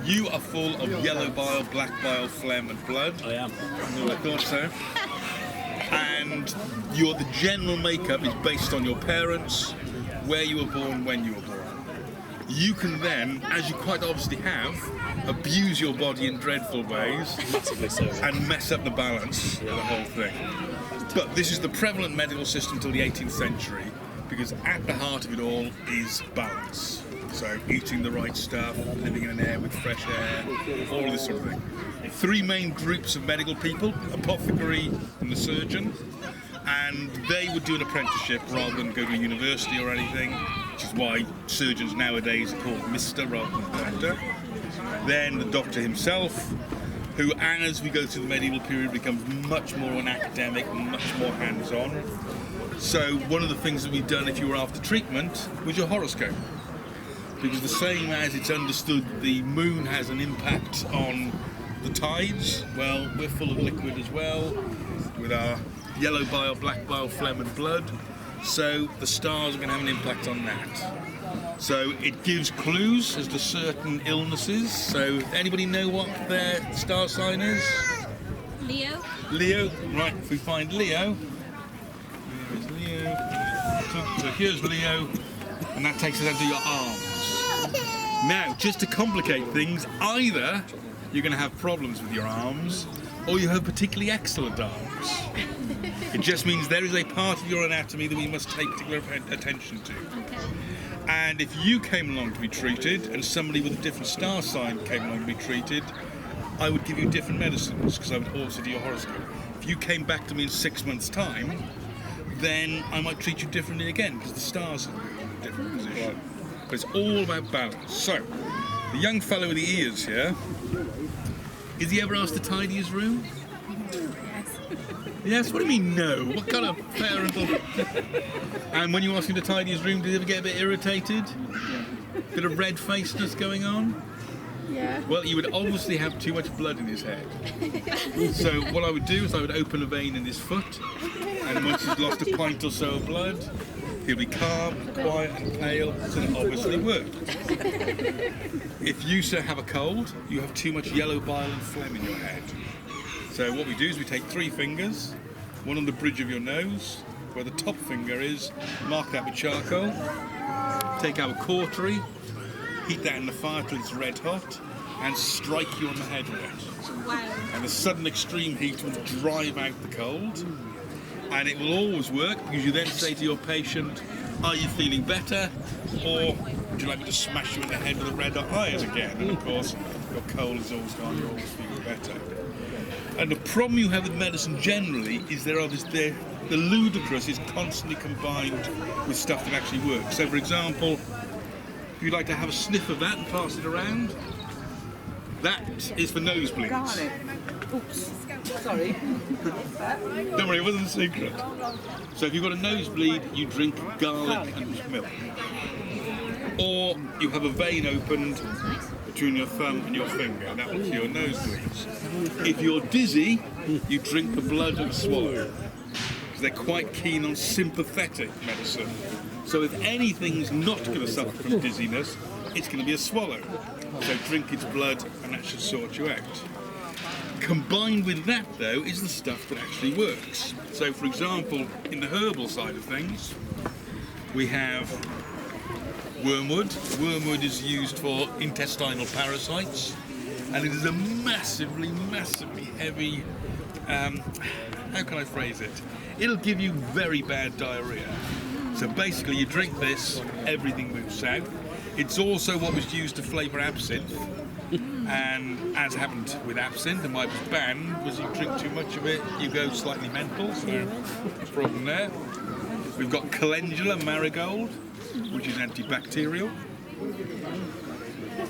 You are full of yellow bile, black bile, phlegm and blood. I am. I thought so. And the general makeup is based on your parents, where you were born, when you were born. You can then, as you quite obviously have, abuse your body in dreadful ways and mess up the balance of the whole thing. But this is the prevalent medical system till the 18th century, because at the heart of it all is balance. So eating the right stuff, living in an air with fresh air, all of this sort of thing. Three main groups of medical people: apothecary and the surgeon, and they would do an apprenticeship rather than go to a university or anything, which is why surgeons nowadays are called Mr. rather than Doctor. Then the doctor himself, who, as we go through the medieval period, becomes much more an academic, much more hands-on. So one of the things that we've done if you were after treatment was your horoscope. Because the same as it's understood the moon has an impact on the tides, well, we're full of liquid as well, with our yellow bile, black bile, phlegm and blood. So the stars are going to have an impact on that. So it gives clues as to certain illnesses. So anybody know what their star sign is? Leo. Leo. Right, if we find Leo, there's Leo. So here's Leo, and that takes us down to your arms. Now, just to complicate things, either you're going to have problems with your arms, or you have particularly excellent arms. It just means there is a part of your anatomy that we must take particular attention to. Okay. And if you came along to be treated, and somebody with a different star sign came along to be treated, I would give you different medicines, because I would also do your horoscope. If you came back to me in 6 months' time, then I might treat you differently again, because the stars are in a different position. But it's all about balance. So, the young fellow with the ears here, is he ever asked to tidy his room? Yes, what do you mean no? What kind of parental... And when you ask him to tidy his room, did he ever get a bit irritated? Bit of red-facedness going on? Yeah. Well, you would obviously have too much blood in his head. So what I would do is I would open a vein in his foot, and once he's lost a pint or so of blood, he'll be calm, quiet and pale, so it obviously worked. If you, sir, have a cold, you have too much yellow bile and phlegm in your head. So what we do is we take 3 fingers, one on the bridge of your nose, where the top finger is, mark that with charcoal, take our cautery, heat that in the fire till it's red hot, and strike you on the head with it. Wow. And the sudden extreme heat will drive out the cold, and it will always work, because you then say to your patient, are you feeling better, or would you like me to smash you in the head with a red hot iron again? And of course, your cold is always gone, you're always feeling better. And the problem you have with medicine generally is the ludicrous is constantly combined with stuff that actually works. So for example, if you'd like to have a sniff of that and pass it around, that is for nosebleeds. Garlic. Oops. Sorry. Don't worry, it wasn't a secret. So if you've got a nosebleed, you drink garlic and milk. Or you have a vein opened between your thumb and your finger, and that will cure nosebleeds. If you're dizzy, you drink the blood and swallow. So they're quite keen on sympathetic medicine. So if anything's not going to suffer from dizziness, it's going to be a swallow. So drink its blood and that should sort you out. Combined with that, though, is the stuff that actually works. So for example, in the herbal side of things, we have wormwood. Wormwood is used for intestinal parasites, and it is a massively, massively heavy, how can I phrase it? It'll give you very bad diarrhea. So basically you drink this, everything moves south. It's also what was used to flavour absinthe, and as happened with absinthe, and why it was banned, was you drink too much of it, you go slightly mental, so a problem there. We've got calendula, marigold, which is antibacterial.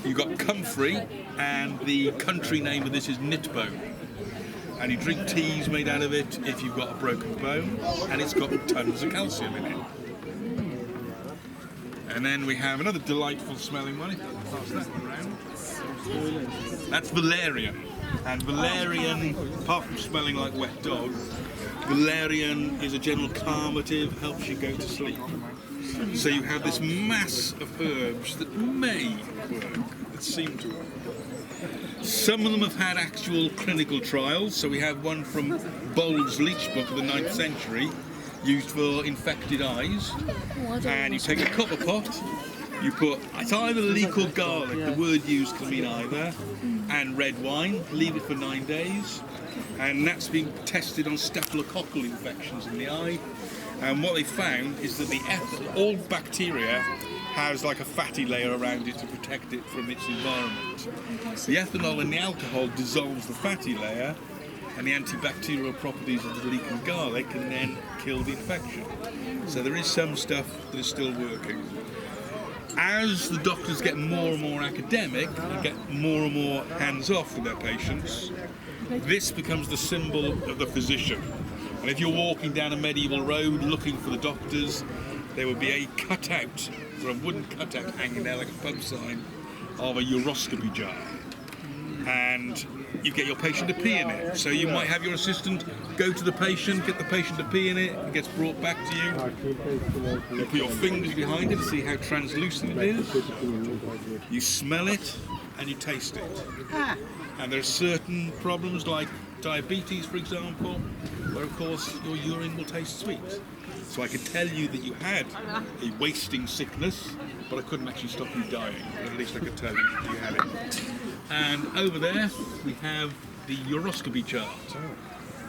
You've got comfrey, and the country name of this is nitbone. And you drink teas made out of it if you've got a broken bone, and it's got tons of calcium in it. And then we have another delightful smelling one, if I can pass that one around. That's valerian. And valerian, apart from smelling like wet dog, valerian is a general calmative, helps you go to sleep. So you have this mass of herbs that may work, that seem to work. Some of them have had actual clinical trials. So we have one from Bowles' leech book of the 9th century, used for infected eyes. And you take a copper pot, you put, it's either leek or garlic, the word used can mean either, and red wine, leave it for 9 days. And that's been tested on staphylococcal infections in the eye. And what they found is that all bacteria has like a fatty layer around it to protect it from its environment. The ethanol in the alcohol dissolves the fatty layer, and the antibacterial properties of the leek and garlic can then kill the infection. So there is some stuff that is still working. As the doctors get more and more academic and get more and more hands-off with their patients, this becomes the symbol of the physician. And if you're walking down a medieval road looking for the doctors, there would be a cutout, or a wooden cutout hanging there like a pub sign, of a uroscopy jar. And you get your patient to pee in it. So you might have your assistant go to the patient, get the patient to pee in it, it gets brought back to you. You put your fingers behind it to see how translucent it is. You smell it and you taste it. And there are certain problems like diabetes, for example, where of course your urine will taste sweet. So I could tell you that you had a wasting sickness, but I couldn't actually stop you dying. But at least I could tell you that you had it. And over there we have the uroscopy chart.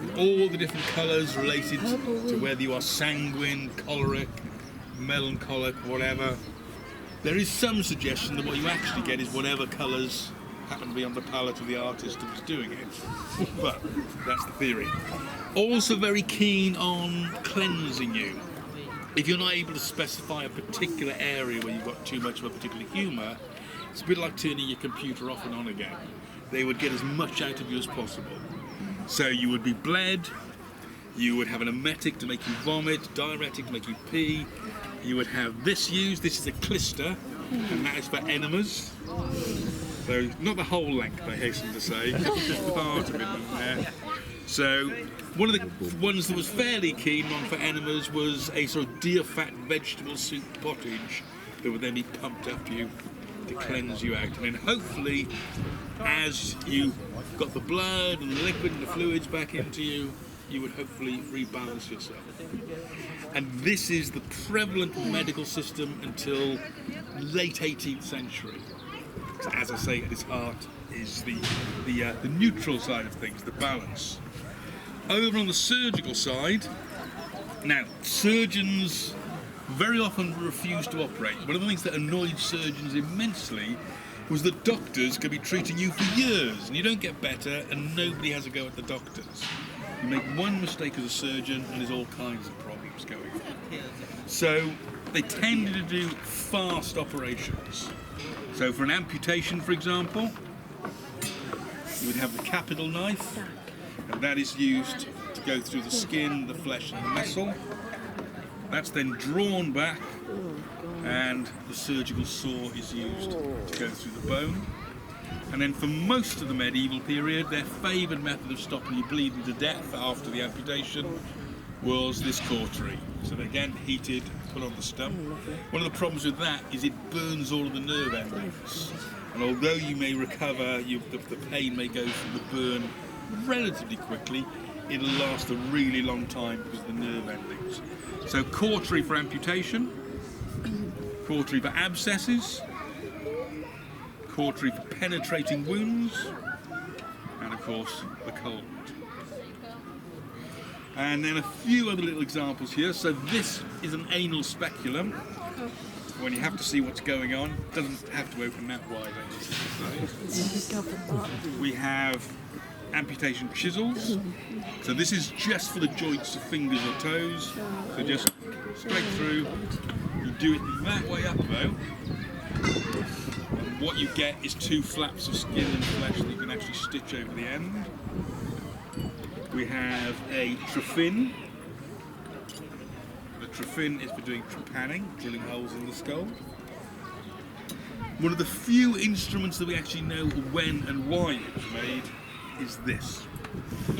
With all the different colours related to whether you are sanguine, choleric, melancholic, whatever. There is some suggestion that what you actually get is whatever colours happen to be on the palette of the artist who was doing it. But that's the theory. Also very keen on cleansing you. If you're not able to specify a particular area where you've got too much of a particular humour, it's a bit like turning your computer off and on again. They would get as much out of you as possible. So you would be bled, you would have an emetic to make you vomit, diuretic to make you pee, you would have this used, this is a clister, and that is for enemas. So not the whole length, I hasten to say, just part of it in there. So one of the ones that was fairly keen on for enemas was a sort of deer fat vegetable soup pottage that would then be pumped up you to cleanse you out. And then hopefully, as you got the blood and the liquid and the fluids back into you, you would hopefully rebalance yourself. And this is the prevalent medical system until late 18th century. As I say, at its heart is the neutral side of things, the balance. Over on the surgical side, now surgeons very often refuse to operate. One of the things that annoyed surgeons immensely was that doctors could be treating you for years and you don't get better and nobody has a go at the doctors. You make one mistake as a surgeon and there's all kinds of problems going on. So they tended to do fast operations. So for an amputation, for example, you would have the capital knife, and that is used to go through the skin, the flesh and the muscle. That's then drawn back and the surgical saw is used to go through the bone. And then for most of the medieval period, their favoured method of stopping you bleeding to death after the amputation was this cautery. So they're again heated, put on the stump. One of the problems with that is it burns all of the nerve endings. And although you may recover, the pain may go from the burn relatively quickly, it'll last a really long time because of the nerve endings. So cautery for amputation, cautery for abscesses, cautery for penetrating wounds, and of course the cold. And then a few other little examples here. So this is an anal speculum. When you have to see what's going on, it doesn't have to open that wide. We have amputation chisels. So this is just for the joints of fingers or toes. So just straight through. You do it that way up though. And what you get is two flaps of skin and flesh that you can actually stitch over the end. We have a trephine. The trephine is for doing trepanning, drilling holes in the skull. One of the few instruments that we actually know when and why it was made is this.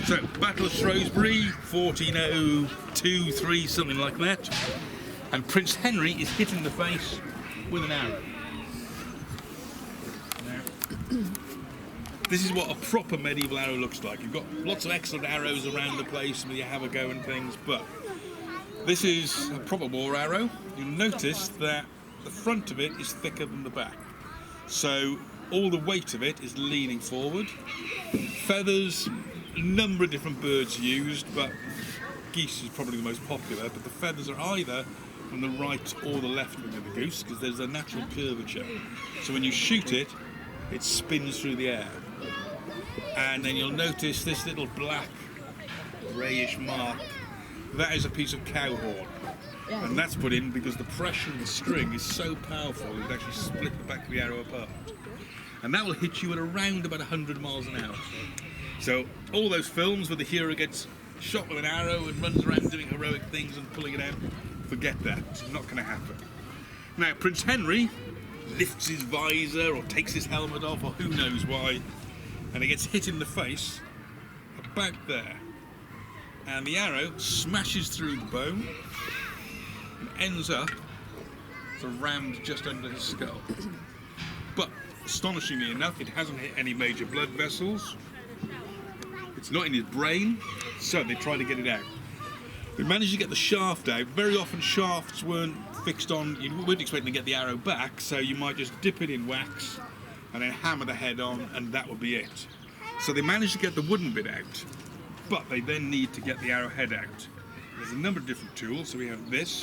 So, Battle of Shrewsbury, 1402, 3, something like that. And Prince Henry is hit in the face with an arrow. Now, This is what a proper medieval arrow looks like. You've got lots of excellent arrows around the place where you have a go and things, but this is a proper war arrow. You'll notice that the front of it is thicker than the back. So all the weight of it is leaning forward. Feathers, a number of different birds used, but geese is probably the most popular, but the feathers are either from the right or the left wing of the goose, because there's a natural curvature. So when you shoot it, it spins through the air. And then you'll notice this little black greyish mark, that is a piece of cow horn. And that's put in because the pressure of the string is so powerful it actually split the back of the arrow apart. And that will hit you at around about 100 miles an hour. So all those films where the hero gets shot with an arrow and runs around doing heroic things and pulling it out, forget that. It's not going to happen. Now, Prince Henry lifts his visor or takes his helmet off, or who knows why, and he gets hit in the face about there. And the arrow smashes through the bone and ends up sort of rammed just under his skull. But astonishingly enough, it hasn't hit any major blood vessels. It's not in his brain, so they try to get it out. They managed to get the shaft out. Very often shafts weren't fixed on, you weren't expecting to get the arrow back, so you might just dip it in wax and then hammer the head on, and that would be it. So they managed to get the wooden bit out, but they then need to get the arrowhead out. There's a number of different tools. So we have this,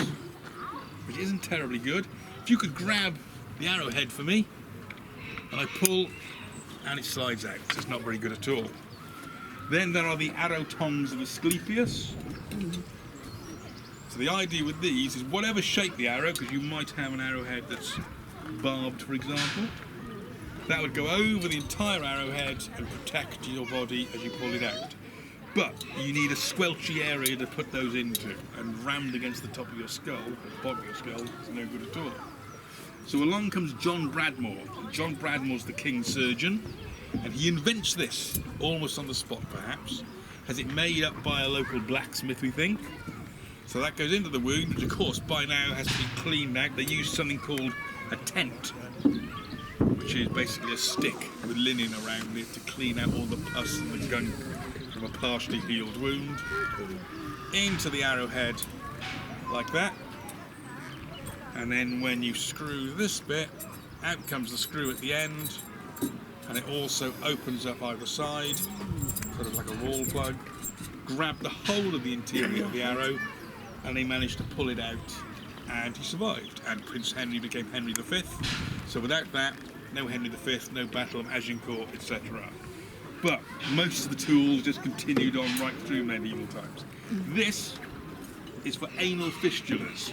which isn't terribly good. If you could grab the arrowhead for me, and I pull, and it slides out. So it's not very good at all. Then there are the arrow tongs of Asclepius. So the idea with these is whatever shape the arrow, because you might have an arrowhead that's barbed, for example, that would go over the entire arrowhead and protect your body as you pull it out. But you need a squelchy area to put those into, and rammed against the top of your skull, or the bottom of your skull, is no good at all. So along comes John Bradmore. John Bradmore's the king's surgeon, and he invents this, almost on the spot perhaps, has it made up by a local blacksmith, we think. So that goes into the wound, which of course by now has to be cleaned out. They use something called a tent, which is basically a stick with linen around it to clean out all the pus and the gunk from a partially healed wound. Into the arrowhead, like that. And then when you screw this bit, out comes the screw at the end, and it also opens up either side, sort of like a roll plug. Grab the whole of the interior of the arrow, and they managed to pull it out, and he survived. And Prince Henry became Henry V. So without that, no Henry V, no Battle of Agincourt, etc. But most of the tools just continued on right through medieval times. This is for anal fistulas.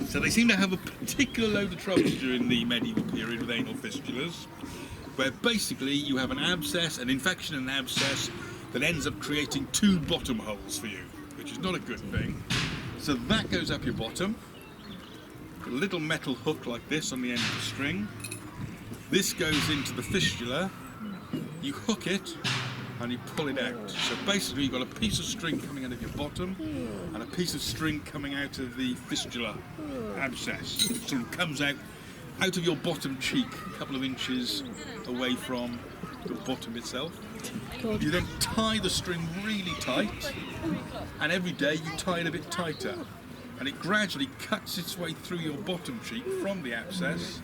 So they seem to have a particular load of troubles during the medieval period with anal fistulas, where basically you have an abscess, an infection and an abscess that ends up creating two bottom holes for you, which is not a good thing. So that goes up your bottom, a little metal hook like this on the end of the string. This goes into the fistula, you hook it and you pull it out. So basically you've got a piece of string coming out of your bottom and a piece of string coming out of the fistula abscess. It sort of comes out of your bottom cheek, a couple of inches away from the bottom itself. You then tie the string really tight, and every day you tie it a bit tighter, and it gradually cuts its way through your bottom cheek from the abscess.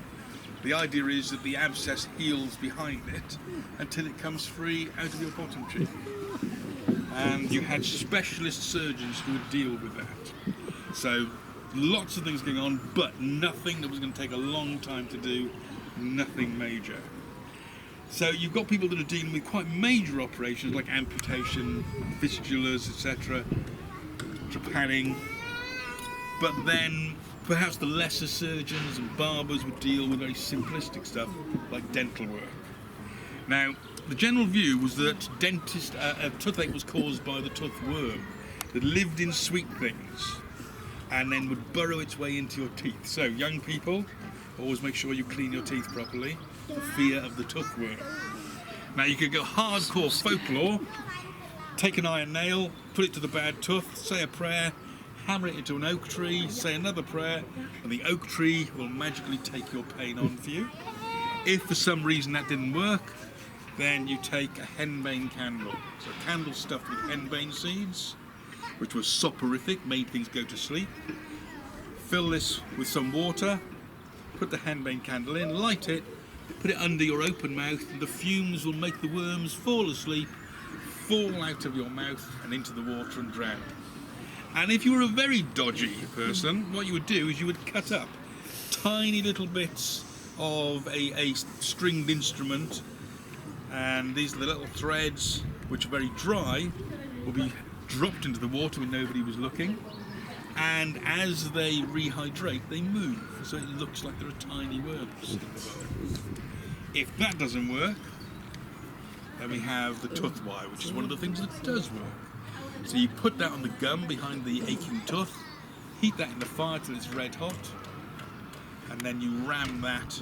The idea is that the abscess heals behind it until it comes free out of your bottom cheek. And you had specialist surgeons who would deal with that. So lots of things going on, but nothing that was going to take a long time to do, nothing major. So you've got people that are dealing with quite major operations like amputation, fistulas, etc., trepanning, but then perhaps the lesser surgeons and barbers would deal with very simplistic stuff like dental work. Now, the general view was that toothache was caused by the tooth worm that lived in sweet things and then would burrow its way into your teeth. So young people, always make sure you clean your teeth properly, for fear of the tooth worm. Now you could go hardcore folklore, take an iron nail, put it to the bad tooth, say a prayer, hammer it into an oak tree, say another prayer, and the oak tree will magically take your pain on for you. If for some reason that didn't work, then you take a henbane candle. So a candle stuffed with henbane seeds, which was soporific, made things go to sleep. Fill this with some water, put the henbane candle in, light it, put it under your open mouth, and the fumes will make the worms fall asleep, fall out of your mouth and into the water and drown. And if you were a very dodgy person, what you would do is you would cut up tiny little bits of a stringed instrument, and these little threads, which are very dry, will be dropped into the water when nobody was looking, and as they rehydrate they move, so it looks like there are tiny worms in the bowl. If that doesn't work, then we have the tooth wire, which is one of the things that does work. So you put that on the gum behind the aching tooth, heat that in the fire till it's red hot, and then you ram that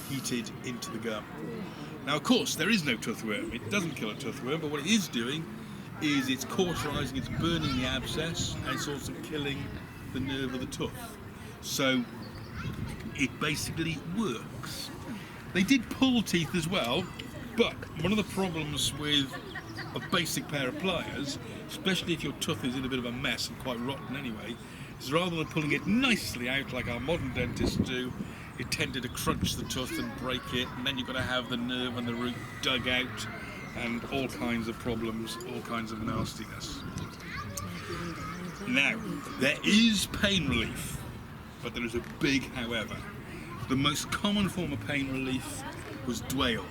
heated into the gum. Now of course there is no toothworm, it doesn't kill a toothworm, but what it is doing is it's cauterizing, it's burning the abscess, and it's also killing the nerve of the tooth. So it basically works. They did pull teeth as well, but one of the problems with a basic pair of pliers, especially if your tooth is in a bit of a mess and quite rotten anyway, is rather than pulling it nicely out like our modern dentists do, it tended to crunch the tooth and break it, and then you've got to have the nerve and the root dug out, and all kinds of problems, all kinds of nastiness. Now, there is pain relief, but there is a big however. The most common form of pain relief was dwale,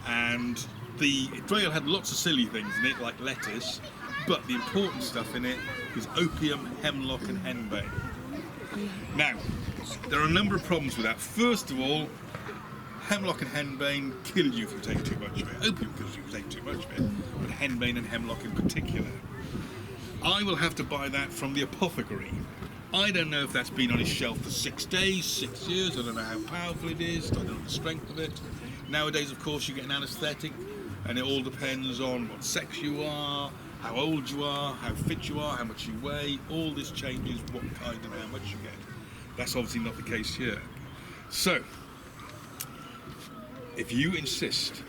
and the dwale had lots of silly things in it, like lettuce, but the important stuff in it was opium, hemlock and henbane. Now, there are a number of problems with that. First of all, hemlock and henbane kill you if you take too much of it. Opium kills you if you take too much of it, but henbane and hemlock in particular. I will have to buy that from the apothecary. I don't know if that's been on his shelf for 6 days, 6 years, I don't know how powerful it is, I don't know the strength of it. Nowadays, of course, you get an anaesthetic, and it all depends on what sex you are, how old you are, how fit you are, how much you weigh. All this changes what kind and how much you get. That's obviously not the case here. So, if you insist,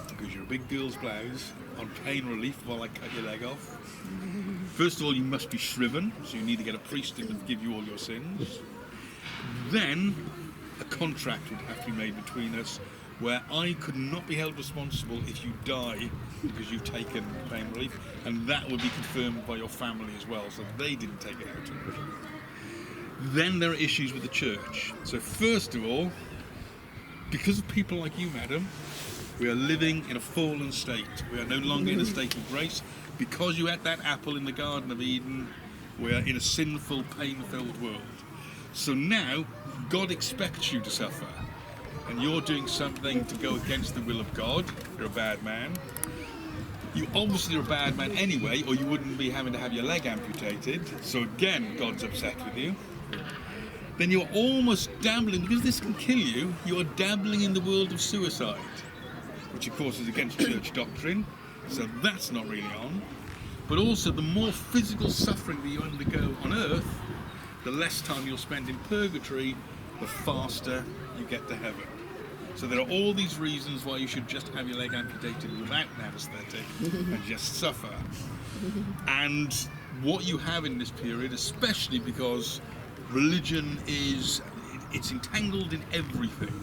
because you're a big girl's blouse, on pain relief while I cut your leg off, first of all, you must be shriven, so you need to get a priest in to forgive you all your sins. Then, a contract would have to be made between us where I could not be held responsible if you die because you've taken pain relief, and that would be confirmed by your family as well, so they didn't take it out. Then there are issues with the church. So first of all, because of people like you, madam, we are living in a fallen state. We are no longer in a state of grace. Because you ate that apple in the Garden of Eden, we are in a sinful, pain-filled world. So now, God expects you to suffer. And you're doing something to go against the will of God. You're a bad man. You obviously are a bad man anyway, or you wouldn't be having to have your leg amputated. So again, God's upset with you. Then you're almost dabbling, because this can kill you, you are dabbling in the world of suicide, which of course is against church doctrine, so that's not really on. But also, the more physical suffering that you undergo on earth, the less time you'll spend in purgatory, the faster you get to heaven. So there are all these reasons why you should just have your leg amputated without an anaesthetic and just suffer. And what you have in this period, especially because religion it's entangled in everything.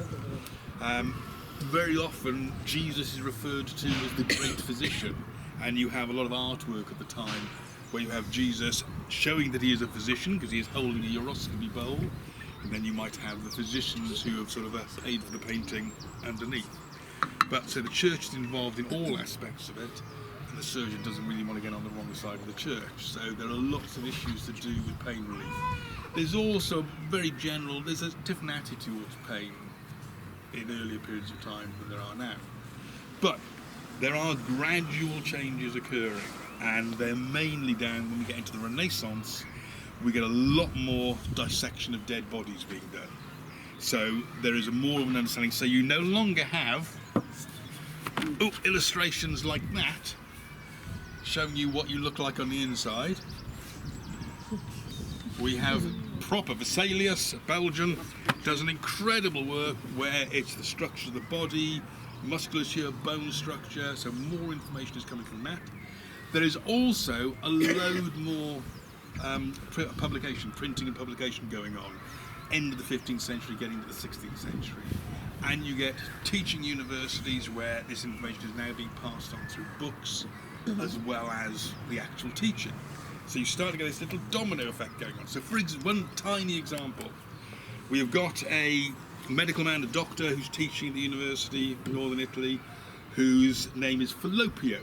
Very often Jesus is referred to as the great physician, and you have a lot of artwork at the time where you have Jesus showing that he is a physician because he is holding a uroscopy bowl, and then you might have the physicians who have sort of paid for the painting underneath. But so the church is involved in all aspects of it, and the surgeon doesn't really want to get on the wrong side of the church. So there are lots of issues to do with pain relief. There's also very general, there's a different attitude towards pain in earlier periods of time than there are now. But there are gradual changes occurring, and they're mainly down when we get into the Renaissance. We get a lot more dissection of dead bodies being done. So there is more of an understanding. So you no longer have illustrations like that showing you what you look like on the inside. We have proper Vesalius, Belgian, does an incredible work where it's the structure of the body, musculature, bone structure, so more information is coming from that. There is also a load more printing and publication going on, end of the 15th century, getting to the 16th century. And you get teaching universities where this information is now being passed on through books as well as the actual teaching. So you start to get this little domino effect going on. So for one tiny example, we have got a medical man, a doctor, who's teaching at the university in northern Italy, whose name is Falloppio,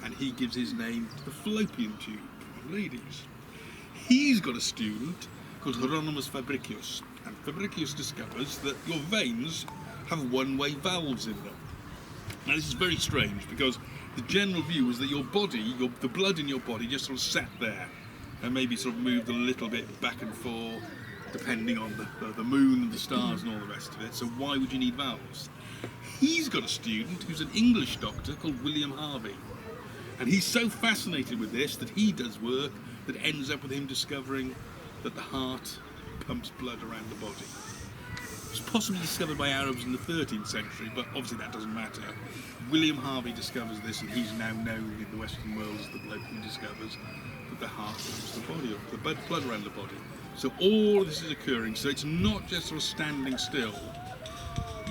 and he gives his name to the fallopian tube of ladies. He's got a student called Hieronymus Fabricius, and Fabricius discovers that your veins have one-way valves in them. Now this is very strange, because the general view is that your body, the blood in your body just sort of sat there and maybe sort of moved a little bit back and forth depending on the moon and the stars and all the rest of it, so why would you need valves? He's got a student who's an English doctor called William Harvey, and he's so fascinated with this that he does work that ends up with him discovering that the heart pumps blood around the body. It was possibly discovered by Arabs in the 13th century, but obviously that doesn't matter. William Harvey discovers this, and he's now known in the Western world as the bloke who discovers that the heart pumps the body up, the blood around the body. So all of this is occurring, so it's not just sort of standing still.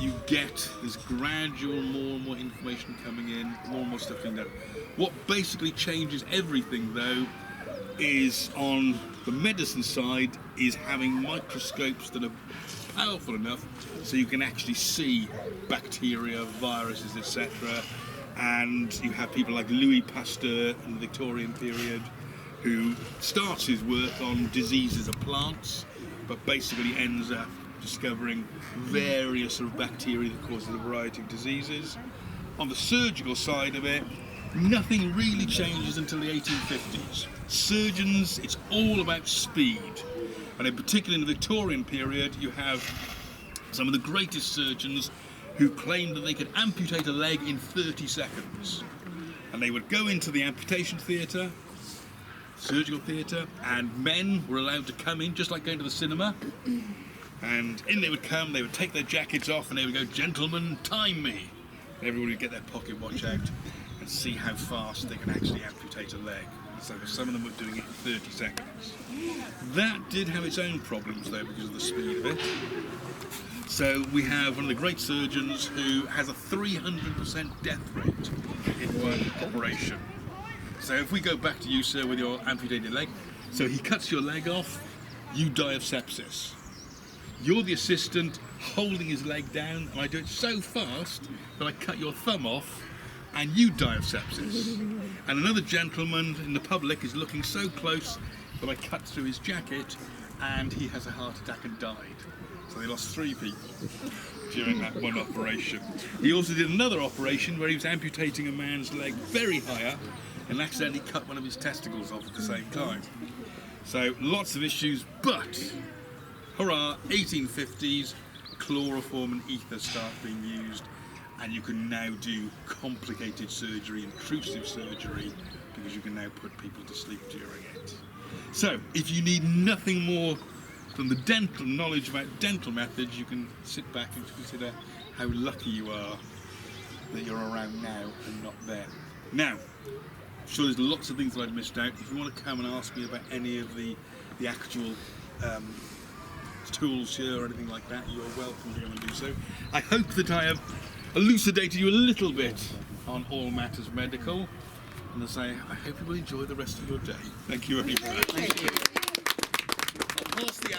You get this gradual, more and more information coming in, more and more stuff being done. What basically changes everything, though, is on the medicine side, is having microscopes that are powerful enough so you can actually see bacteria, viruses, etc. And you have people like Louis Pasteur in the Victorian period, who starts his work on diseases of plants, but basically ends up discovering various sort of bacteria that causes a variety of diseases. On the surgical side of it, nothing really changes until the 1850s. Surgeons, it's all about speed. And in particular in the Victorian period, you have some of the greatest surgeons who claimed that they could amputate a leg in 30 seconds. And they would go into the amputation theatre, surgical theatre, and men were allowed to come in, just like going to the cinema. And in they would come, they would take their jackets off, and they would go, "Gentlemen, time me." And everybody would get their pocket watch out and see how fast they can actually amputate a leg. So some of them were doing it in 30 seconds. That did have its own problems though, because of the speed of it. So we have one of the great surgeons who has a 300% death rate in one operation. So if we go back to you, sir, with your amputated leg, so he cuts your leg off, you die of sepsis. You're the assistant holding his leg down, and I do it so fast that I cut your thumb off, and you die of sepsis. And another gentleman in the public is looking so close that I cut through his jacket, and he has a heart attack and died. So they lost 3 people during that one operation. He also did another operation where he was amputating a man's leg very high up and accidentally cut one of his testicles off at the same time. So lots of issues, but hurrah, 1850s, chloroform and ether start being used, and you can now do complicated surgery, intrusive surgery, because you can now put people to sleep during it. So if you need nothing more than the dental knowledge about dental methods, you can sit back and consider how lucky you are that you're around now and not then. Now, I'm sure there's lots of things that I've missed out. If you want to come and ask me about any of the actual tools here or anything like that, you're welcome to come and do so. I hope that I have elucidated you a little bit on all matters medical, and I say I hope you will enjoy the rest of your day. Thank you very much. Thank you. I'll pass the